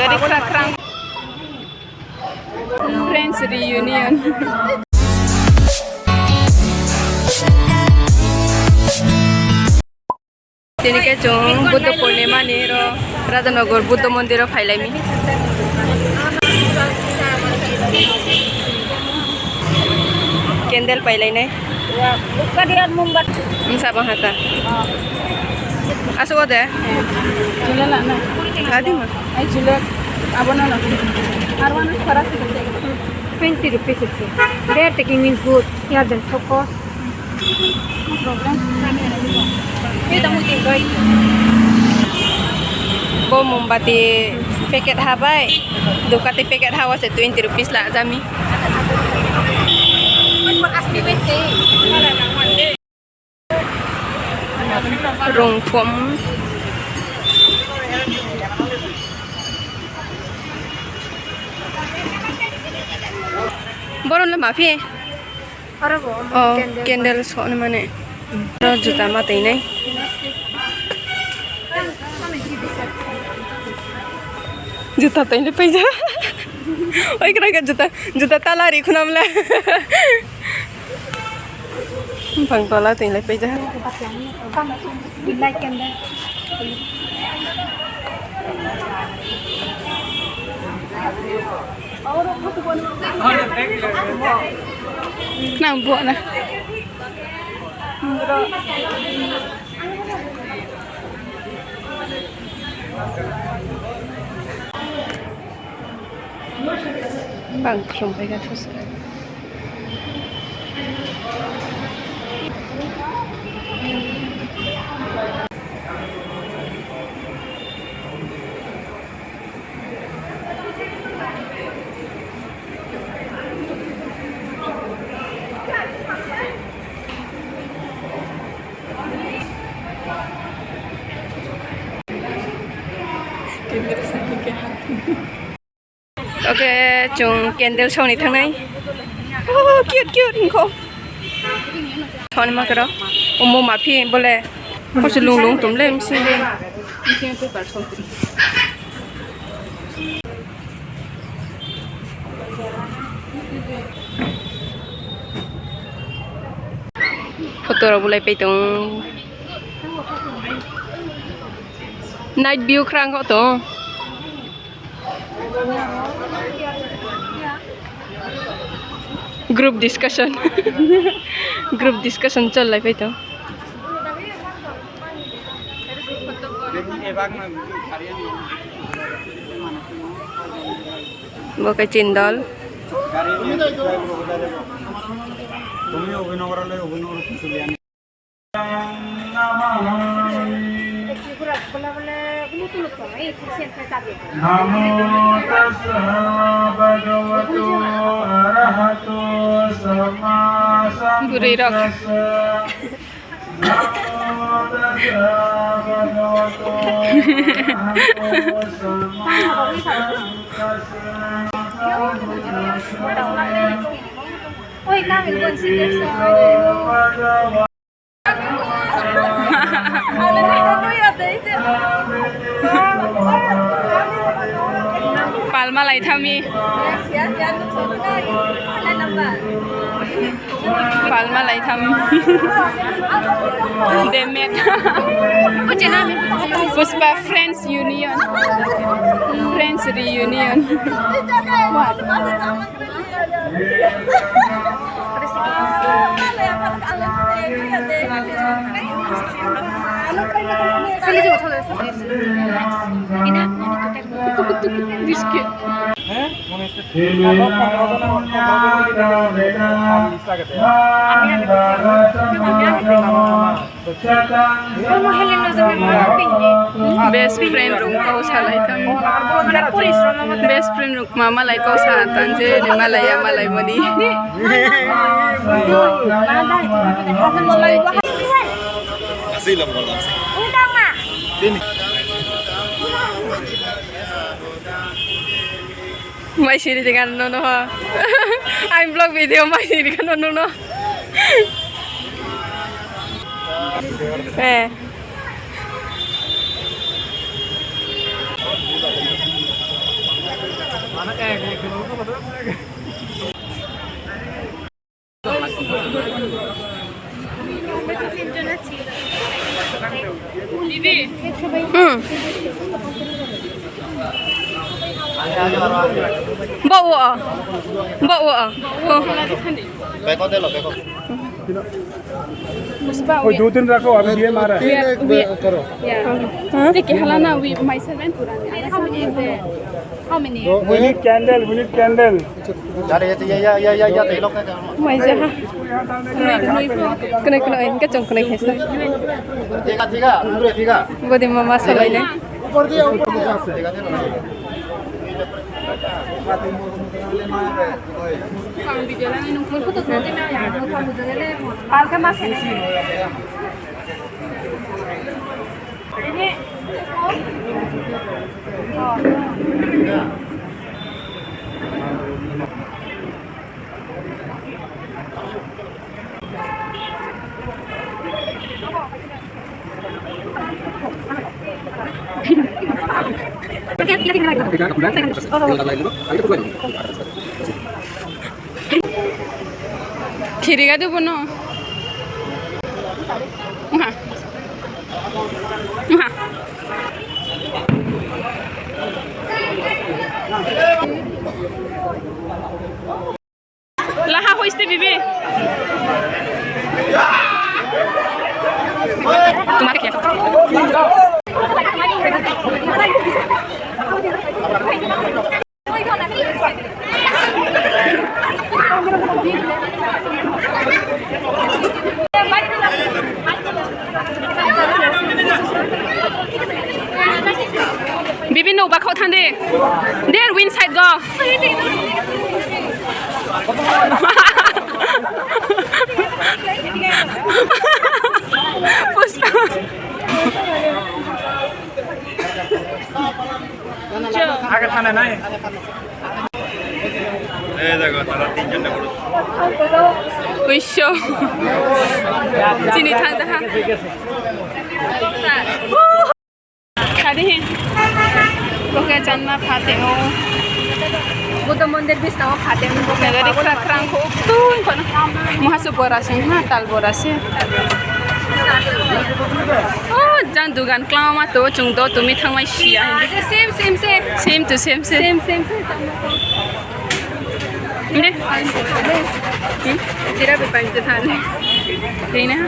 Very krang. Friends reunion. Ini ke jong Buddha Purnima ni ro Radhanagar Buddha Mandir ro phailai mi. Candle pailai nai. Buka dia mumbat. Sa bahata. Aso ada? Julala na. Adi ma. Ay julak. Abona na. Arwana faras 20 rupees it's. They are taking me good. Yeah, then so cost. No problem. Kita mau tinggal. Bo mombati packet habai. Dukati packet hawa se 20 rupees la jami. Rong phom boron la mafi oh candle so ne mane ro juta matai nai juta tai le paija oi kra ka juta talari khunamla phang tola tai le paija Like candle. nang buat na bang sampai ke atas okay chung candle show ni thangnai oh cute inko thon ma karo omo mafi bole ko lung tumle msi de msi pe par sotri photo ro bulai pe tong night view krang ko to group discussion चल रहा है तो वो के चिंदल Namo tassa bhagavato arahato samma sambuddhassa. Namo tassa bhagavato arahato samma sambuddhassa. Oi, kami pun sini. Palma lai thami Palma lai thami Demet Puspa Friends Union Friends Reunion Biscuit. Best friend rung kau salai tam. Best friend rung mama lai kau satan je ni malaya malai mani. Asli lah bola. Undang mak. Ini. Mai siri dengan nono ha. I'm vlog video mai siri dengan nono. Bawa ah. Bawa ah. Oh. Beko deh lo, beko. कोई 2-3 रखो अभी ये मारा है Karo. Take halana we my servant purani. How many? we need candle Jadi ya telok na jangan. Mai ja ha. Kena in ka chong kena hesa. Tiga, nomor tiga. Godi mama salai le. Tiga deh lo. Kang video lang inung ko to to na ya. Mo ka mo dele. Pal ka mas. Kiri ka debo no. Laha hoiste bibi. Tumare kya? Bibi no ba khau thande. There win side go. Puspa. आगे थाना नहीं देखो तारा 3 जन पड़ो. Wisho. Sini thanda ha. Kadi hin. Boka janma phate ho. Buddha mandir bis tawa khate mo. Nagari krak krang ko tun kono. Muhasu borase na tal borase. Oh, jan dugan klama to chungdo tumi thangmai sia. Same to same. Ini. Tira be panjat thane. Ini na.